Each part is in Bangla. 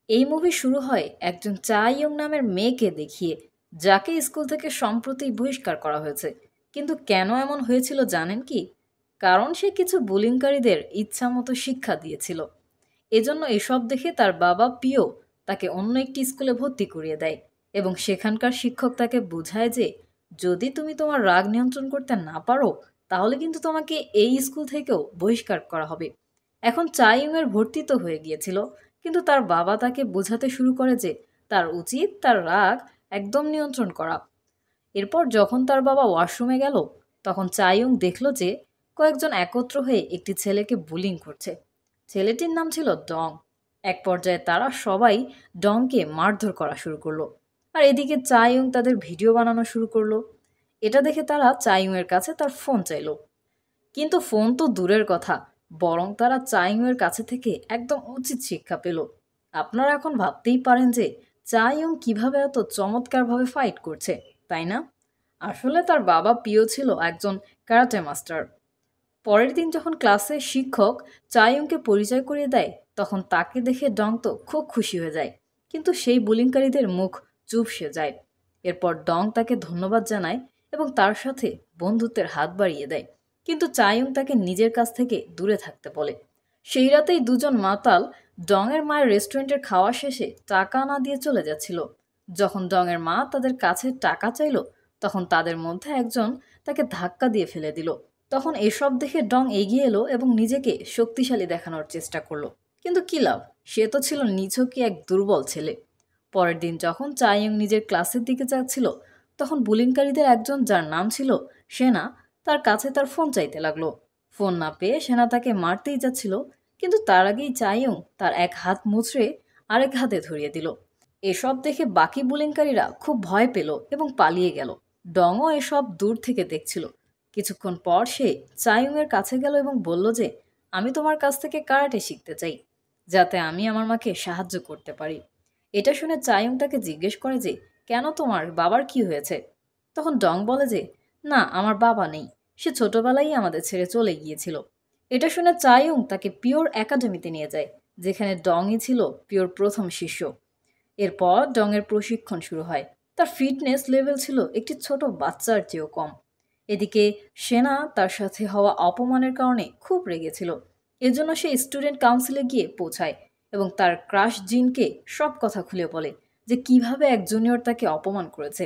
এই মুভি শুরু হয় একজন চা ইয়ং নামের মেয়েকে দেখিয়ে, যাকে স্কুল থেকে সম্প্রতি বহিষ্কার করা হয়েছে। কিন্তু কেন এমন হয়েছিল জানেন কি? কারণ সে কিছু বুলিংকারীদের ইচ্ছামতো শিক্ষা দিয়েছিল। এজন্য এসব দেখে তার বাবা পিও তাকে অন্য একটি স্কুলে ভর্তি করিয়ে দেয়, এবং সেখানকার শিক্ষক তাকে বোঝায় যে যদি তুমি তোমার রাগ নিয়ন্ত্রণ করতে না পারো, তাহলে কিন্তু তোমাকে এই স্কুল থেকেও বহিষ্কার করা হবে। এখন চাইয়ুংয়ের ভর্তি তো হয়ে গিয়েছিল, কিন্তু তার বাবা তাকে বোঝাতে শুরু করে যে তার উচিত তার রাগ একদম নিয়ন্ত্রণ করা। এরপর যখন তার বাবা ওয়াশরুমে গেল, তখন চাইয়ুং দেখল যে কয়েকজন একত্র হয়ে একটি ছেলেকে বুলিং করছে। ছেলেটির নাম ছিল ডং। এক পর্যায়ে তারা সবাই ডংকে মারধর করা শুরু করলো। আর এদিকে চাইয়ুং তাদের ভিডিও বানানো শুরু করলো। এটা দেখে তারা চাইয়ুংয়ের কাছে তার ফোন চাইলো। কিন্তু ফোন তো দূরের কথা, বরং তারা চাইয়ুংয়ের কাছে থেকে একদম উচিত শিক্ষা পেল। আপনারা এখন ভাবতেই পারেন যে চাইয়ুং কিভাবে এত চমৎকারভাবে ফাইট করছে, তাই না? আসলে তার বাবা পিও ছিল একজন ক্যারাটে মাস্টার। পরের দিন যখন ক্লাসে শিক্ষক চাইয়ুংকে পরিচয় করিয়ে দেয়, তখন তাকে দেখে ডং তো খুব খুশি হয়ে যায়। কিন্তু সেই বুলিংকারীদের মুখ চুপসে যায়। এরপর ডং তাকে ধন্যবাদ জানায় এবং তার সাথে বন্ধুত্বের হাত বাড়িয়ে দেয়। কিন্তু চাইয়ুং তাকে নিজের কাছ থেকে দূরে থাকতে বলে। সেই রাতেই দুজন মাতাল ডংয়ের মায়ের রেস্টুরেন্টের খাওয়া শেষে টাকা না দিয়ে চলে যাচ্ছিল। যখন ডংয়ের মা তাদের কাছে টাকা চাইল, তখন তাদের মধ্যে একজন তাকে ধাক্কা দিয়ে ফেলে দিল। তখন এসব দেখে ডং এগিয়ে এলো এবং নিজেকে শক্তিশালী দেখানোর চেষ্টা করলো। কিন্তু কি লাভ, সে তো ছিল নিছকই এক দুর্বল ছেলে। পরের দিন যখন চাইয়ং নিজের ক্লাসের দিকে যাচ্ছিল, তখন বুলিংকারীদের একজন, যার নাম ছিল সেনা, তার কাছে তার ফোন চাইতে লাগলো। ফোন না পেয়ে সেনা তাকে মারতেই যাচ্ছিল, কিন্তু তার আগেই চাইয়ং তার এক হাত মুচড়ে আরেক হাতে ধরিয়ে দিল। এসব দেখে বাকি বুলিংকারীরা খুব ভয় পেল এবং পালিয়ে গেল। ডংও এসব দূর থেকে দেখছিল। কিছুক্ষণ পর সে চাইয়ুংয়ের কাছে গেল এবং বলল যে আমি তোমার কাছ থেকে কারাটে শিখতে চাই, যাতে আমি আমার মাকে সাহায্য করতে পারি। এটা শুনে চাইয়ুং তাকে জিজ্ঞেস করে যে কেন, তোমার বাবার কি হয়েছে? তখন ডং বলে যে না, আমার বাবা নেই, সে ছোটবেলায় আমাদের ছেড়ে চলে গিয়েছিল। এটা শুনে চাইয়ুং তাকে পিওর একাডেমিতে নিয়ে যায়, যেখানে ডংই ছিল পিওর প্রথম শিষ্য। এরপর ডংয়ের প্রশিক্ষণ শুরু হয়। তার ফিটনেস লেভেল ছিল একটি ছোট বাচ্চার চেয়েও কম। এদিকে সেনা তার সাথে হওয়া অপমানের কারণে খুব রেগেছিল। এজন্য সে স্টুডেন্ট কাউন্সিলে গিয়ে পৌঁছায় এবং তার ক্রাশ জিনকে সব কথা খুলে বলে যে কিভাবে এক জুনিয়র তাকে অপমান করেছে।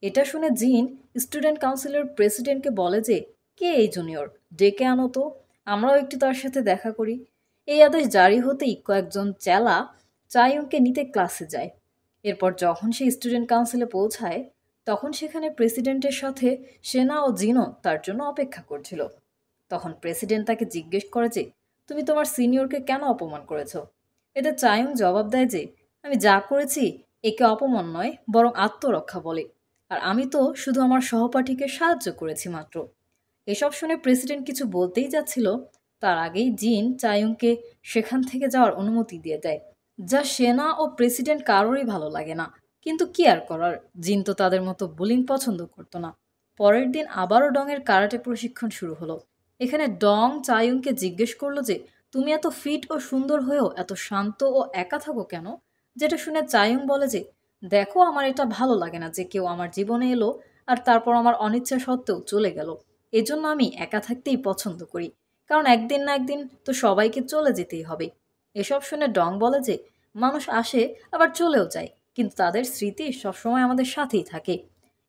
এটা শুনে জিন স্টুডেন্ট কাউন্সিলের প্রেসিডেন্টকে বলে যে কে এই জুনিয়র, ডেকে আনো তো, আমরাও একটু তার সাথে দেখা করি। এই আদেশ জারি হতেই কয়েকজন চেলা চাইয়ুংকে নিতে ক্লাসে যায়। এরপর যখন সে স্টুডেন্ট কাউন্সিলে পৌঁছায়, তখন সেখানে প্রেসিডেন্টের সাথে সেনা ও জিনও তার জন্য অপেক্ষা করছিল। তখন প্রেসিডেন্ট তাকে জিজ্ঞেস করে যে তুমি তোমার সিনিয়রকে কেন অপমান করেছো? এতে চাইয়ুং জবাব দেয় যে আমি যা করেছি একে অপমান নয়, বরং আত্মরক্ষা বলে। আর আমি তো শুধু আমার সহপাঠীকে সাহায্য করেছি মাত্র। এসব শুনে প্রেসিডেন্ট কিছু বলতেই যাচ্ছিল, তার আগেই জিন চাইয়ুংকে সেখান থেকে যাওয়ার অনুমতি দিয়ে দেয়, যা সেনা ও প্রেসিডেন্ট কারোরই ভালো লাগে না। কিন্তু কি আর করার, জিন তো তাদের মতো বুলিং পছন্দ করতো না। পরের দিন আবারও ডংয়ের কারাটে প্রশিক্ষণ শুরু হলো। এখানে ডং চাইয়ুংকে জিজ্ঞেস করলো যে তুমি এত ফিট ও সুন্দর হয়েও এত শান্ত ও একা থাকো কেন? যেটা শুনে চাইয়ুং বলে যে দেখো, আমার এটা ভালো লাগে না যে কেউ আমার জীবনে এলো আর তারপর আমার অনিচ্ছা সত্ত্বেও চলে গেল। এজন্য আমি একা থাকতেই পছন্দ করি, কারণ একদিন না একদিন তো সবাইকে চলে যেতেই হবে। এসব শুনে ডং বলে যে মানুষ আসে আবার চলেও যায়, কিন্তু তাদের স্মৃতি সবসময় আমাদের সাথেই থাকে।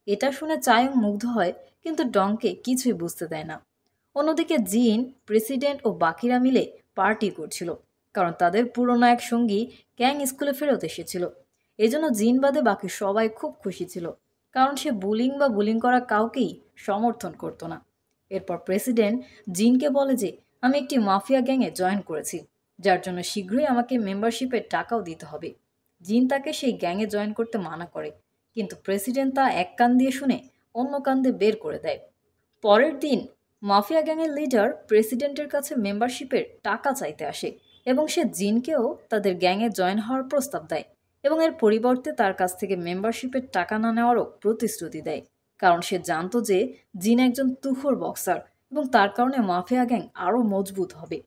এটা শুনে চায়ং মুগ্ধ হয়, কিন্তু ডংকে কিছুই বুঝতে দেয় না। অন্যদিকে জিন, প্রেসিডেন্ট ও বাকিরা মিলে পার্টি করছিল, কারণ তাদের পুরনো এক সঙ্গী ক্যাং স্কুলে ফেরত এসেছিল। এজন্য জিন বাদে বাকি সবাই খুব খুশি ছিল, কারণ সে বুলিং করা কাউকেই সমর্থন করত না। এরপর প্রেসিডেন্ট জিনকে বলে যে আমি একটি মাফিয়া গ্যাংয়ে জয়েন করেছি, যার জন্য শীঘ্রই আমাকে মেম্বারশিপের টাকাও দিতে হবে। জিন তাকে সেই গ্যাংয়ে জয়েন করতে মানা করে, কিন্তু প্রেসিডেন্ট তা এক কান দিয়ে শুনে অন্য কান দিয়ে বের করে দেয়। পরের দিন মাফিয়া গ্যাংয়ের লিডার প্রেসিডেন্টের কাছে মেম্বারশিপের টাকা চাইতে আসে এবং সে জিনকেও তাদের গ্যাংয়ে জয়েন হওয়ার প্রস্তাব দেয় এবং এর পরিবর্তে তার কাছ থেকে মেম্বারশিপের টাকা না নেওয়ারও প্রতিশ্রুতি দেয়, কারণ সে জানতো যে জিন একজন তুখোড় বক্সার এবং তার কারণে মাফিয়া গ্যাং আরও মজবুত হবে।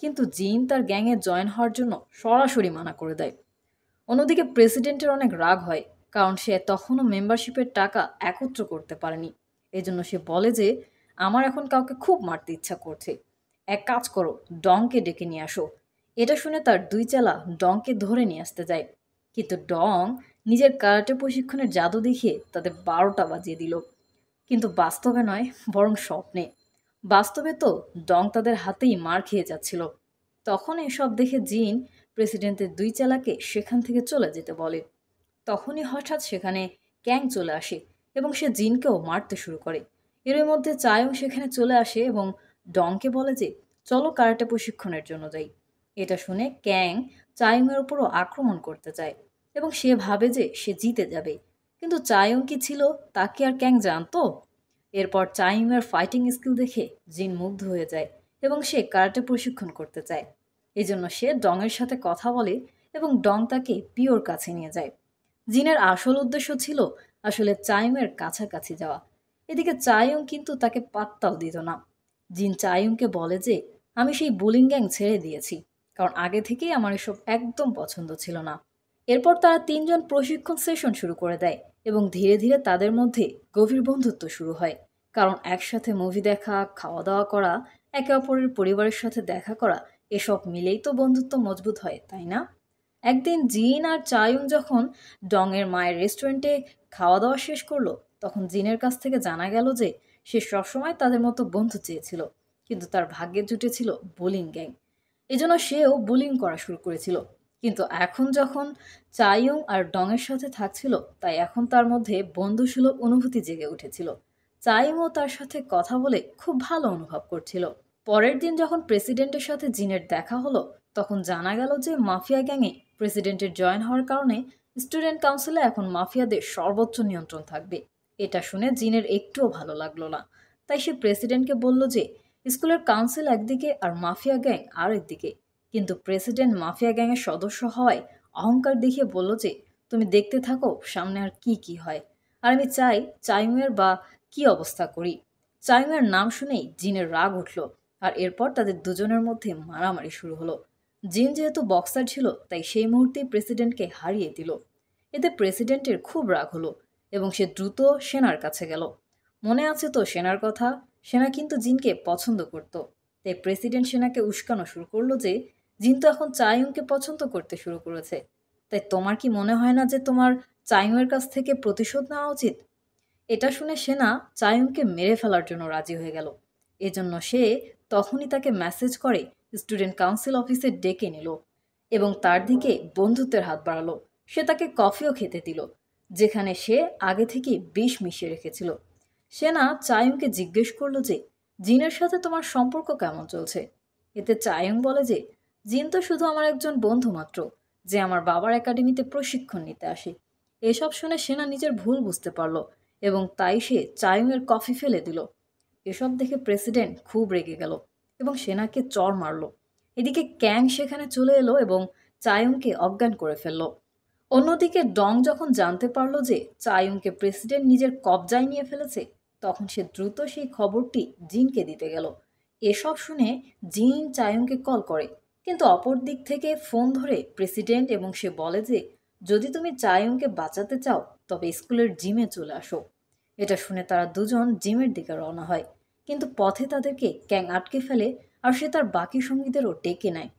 কিন্তু জিন তার গ্যাংয়ে জয়েন হওয়ার জন্য সরাসরি মানা করে দেয়। অন্যদিকে প্রেসিডেন্টের অনেক রাগ হয়, কারণ সে তখনও মেম্বারশিপের টাকা একত্র করতে পারেনি। এজন্য সে বলে যে আমার এখন কাউকে খুব মারতে ইচ্ছা করছে, এক কাজ করো, ডংকে ডেকে নিয়ে আসো। এটা শুনে তার দুই চেলা ডংকে ধরে নিয়ে আসতে যায়, কিন্তু ডং নিজের কারাটে প্রশিক্ষণের জাদু দেখিয়ে তাদের 12টা বাজিয়ে দিল। কিন্তু বাস্তবে নয়, বরং স্বপ্নে। বাস্তবে তো ডং তাদের হাতেই মার খেয়ে যাচ্ছিল। তখন এসব দেখে জিন প্রেসিডেন্টের দুই চেলাকে সেখান থেকে চলে যেতে বলে। তখনই হঠাৎ সেখানে ক্যাং চলে আসে এবং সে জিনকেও মারতে শুরু করে। এর মধ্যে চায়ং সেখানে চলে আসে এবং ডংকে বলে যে চলো কারাটে প্রশিক্ষণের জন্য যাই। এটা শুনে ক্যাং চায়ংয়ের উপরও আক্রমণ করতে চায় এবং সে ভাবে যে সে জিতে যাবে। কিন্তু চায়ং কি ছিল তা কি আর ক্যাং জানতো? এরপর চায়ংয়ের ফাইটিং স্কিল দেখে জিন মুগ্ধ হয়ে যায় এবং সে কারাটে প্রশিক্ষণ করতে চায়। এজন্য সে ডংয়ের সাথে কথা বলে এবং ডং তাকে পিওর কাছে নিয়ে যায়। জিনের আসল উদ্দেশ্য ছিল আসলে চায়ংয়ের কাছাকাছি যাওয়া। এদিকে চায়ং কিন্তু তাকে পাত্তাও দিত না। জিন চায়ংকে বলে যে আমি সেই বুলিং গ্যাং ছেড়ে দিয়েছি, কারণ আগে থেকেই আমার এসব একদম পছন্দ ছিল না। এরপর তারা তিনজন প্রশিক্ষণ সেশন শুরু করে দেয় এবং ধীরে ধীরে তাদের মধ্যে গভীর বন্ধুত্ব শুরু হয়। কারণ একসাথে মুভি দেখা, খাওয়া দাওয়া করা, একে অপরের পরিবারের সাথে দেখা করা, এসব মিলেই তো বন্ধুত্ব মজবুত হয়, তাই না? একদিন জিন আর চায়ুং যখন ডংয়ের মায়ের রেস্টুরেন্টে খাওয়া দাওয়া শেষ করলো, তখন জিনের কাছ থেকে জানা গেল যে সে সবসময় তাদের মতো বন্ধু চেয়েছিল, কিন্তু তার ভাগ্যে জুটেছিল বুলিং গ্যাং। এজন্য সেও বুলিং করা শুরু করেছিল। কিন্তু এখন যখন চায়ুং আর ডংয়ের সাথে থাকছিল, তাই এখন তার মধ্যে বন্ধুসুলভ অনুভূতি জেগে উঠেছিল। চায়ুংও তার সাথে কথা বলে খুব ভালো অনুভব করছিল। পরের দিন যখন প্রেসিডেন্টের সাথে জিনের দেখা হলো, তখন জানা গেল যে মাফিয়া গ্যাংয়ে প্রেসিডেন্টের জয়েন হওয়ার কারণে স্টুডেন্ট কাউন্সিলে এখন মাফিয়াদের সর্বোচ্চ নিয়ন্ত্রণ থাকবে। এটা শুনে জিনের একটুও ভালো লাগলো না। তাই সে প্রেসিডেন্টকে বলল যে স্কুলের কাউন্সিল একদিকে আর মাফিয়া গ্যাং আর একদিকে। কিন্তু প্রেসিডেন্ট মাফিয়া গ্যাংয়ের সদস্য হওয়ায় অহংকার দেখিয়ে বলল যে তুমি দেখতে থাকো সামনে আর কি কি হয়, আর আমি চাই চাইমের বা কি অবস্থা করি। চাইমের নাম শুনেই জিনের রাগ উঠল, আর এরপর তাদের দুজনের মধ্যে মারামারি শুরু হলো। জিন যেহেতু বক্সার ছিল, তাই সেই মুহূর্তেই প্রেসিডেন্টকে হারিয়ে দিল। এতে প্রেসিডেন্টের খুব রাগ হলো এবং সে দ্রুত সেনার কাছে গেল। মনে আছে তো সেনার কথা? সেনা কিন্তু জিনকে পছন্দ করত। তাই প্রেসিডেন্ট সেনাকে উস্কানো শুরু করলো যে জিন তো এখন চায়ুংকে পছন্দ করতে শুরু করেছে। তাই তোমার কি মনে হয় না যে তোমার চায়ুংয়ের কাছ থেকে প্রতিশোধ নেওয়া উচিত? এটা শুনে সেনা চায়ুংকে মেরে ফেলার জন্য রাজি হয়ে গেল। এজন্য সে তখনই তাকে মেসেজ করে স্টুডেন্ট কাউন্সিল অফিসে ডেকে নিল এবং তার দিকে বন্ধুত্বের হাত বাড়ালো। সে তাকে কফিও খেতে দিল, যেখানে সে আগে থেকে বিষ মিশিয়ে রেখেছিল। সেনা চায়ুংকে জিজ্ঞেস করলো যে জিনের সাথে তোমার সম্পর্ক কেমন চলছে। এতে চায়ুং বলে যে জিন তো শুধু আমার একজন বন্ধু মাত্র, যে আমার বাবার একাডেমিতে প্রশিক্ষণ নিতে আসে। এসব শুনে সেনা নিজের ভুল বুঝতে পারলো এবং তাই সে চায়ুংয়ের কফি ফেলে দিল। এসব দেখে প্রেসিডেন্ট খুব রেগে গেল এবং সেনাকে চড় মারল। এদিকে ক্যাং সেখানে চলে এলো এবং চায়ুংকে অজ্ঞান করে ফেলল। অন্যদিকে ডং যখন জানতে পারল যে চায়ুংকে প্রেসিডেন্ট নিজের কবজায় নিয়ে ফেলেছে, তখন সে দ্রুত সেই খবরটি জিনকে দিতে গেল। এসব শুনে জিন চায়ুংকে কল করে, কিন্তু অপর দিক থেকে ফোন ধরে প্রেসিডেন্ট এবং সে বলে যে যদি তুমি চায়ুংকে বাঁচাতে চাও তবে স্কুলের জিমে চলে আসো। এটা শুনে তারা দুজন জিমের দিকে রওনা হয়, কিন্তু পথে তাদেরকে ক্যাং আটকে ফেলে আর সে তার বাকি সঙ্গীদেরও ডেকে নেয়।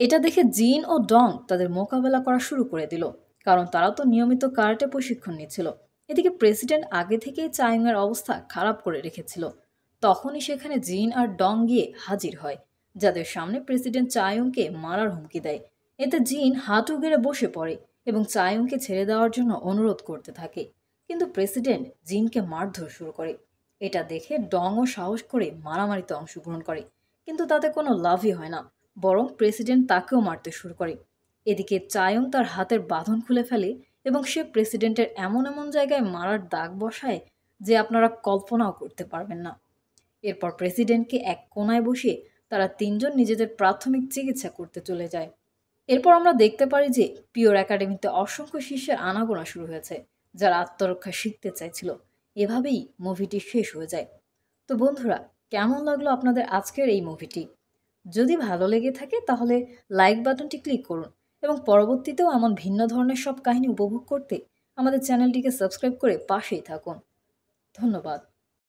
এটা দেখে জিন ও ডং তাদের মোকাবেলা করা শুরু করে দিল, কারণ তারা তো নিয়মিত কারাটে প্রশিক্ষণ নিচ্ছিল। এদিকে প্রেসিডেন্ট আগে থেকেই চায়ুংয়ের অবস্থা খারাপ করে রেখেছিল। তখনই সেখানে জিন আর ডং গিয়ে হাজির হয়, যাদের সামনে প্রেসিডেন্ট চায়ুংকে মারার হুমকি দেয়। এতে জিন হাঁটু গেড়ে বসে পড়ে এবং চায়ুংকে ছেড়ে দেওয়ার জন্য অনুরোধ করতে থাকে, কিন্তু প্রেসিডেন্ট জিনকে মারধর শুরু করে। এটা দেখে ডংও সাহস করে মারামারিতে অংশগ্রহণ করে, কিন্তু তাতে কোনো লাভই হয় না, বরং প্রেসিডেন্ট তাকেও মারতে শুরু করে। এদিকে চায়ং তার হাতের বাঁধন খুলে ফেলে এবং সে প্রেসিডেন্টের এমন এমন জায়গায় মারার দাগ বসায় যে আপনারা কল্পনাও করতে পারবেন না। এরপর প্রেসিডেন্টকে এক কোনায় বসিয়ে তারা তিনজন নিজেদের প্রাথমিক চিকিৎসা করতে চলে যায়। এরপর আমরা দেখতে পারি যে পিওর একাডেমিতে অসংখ্য শিষ্যের আনাগোনা শুরু হয়েছে, যারা আত্মরক্ষা শিখতে চাইছিল। এভাবেই মুভিটি শেষ হয়ে যায়। তো বন্ধুরা, কেমন লাগলো আপনাদের আজকের এই মুভিটি? যদি ভালো লেগে থাকে তাহলে লাইক বাটনটি ক্লিক করুন এবং পরবর্তীতেও এমন ভিন্ন ধরনের সব কাহিনী উপভোগ করতে আমাদের চ্যানেলটিকে সাবস্ক্রাইব করে পাশেই থাকুন। ধন্যবাদ।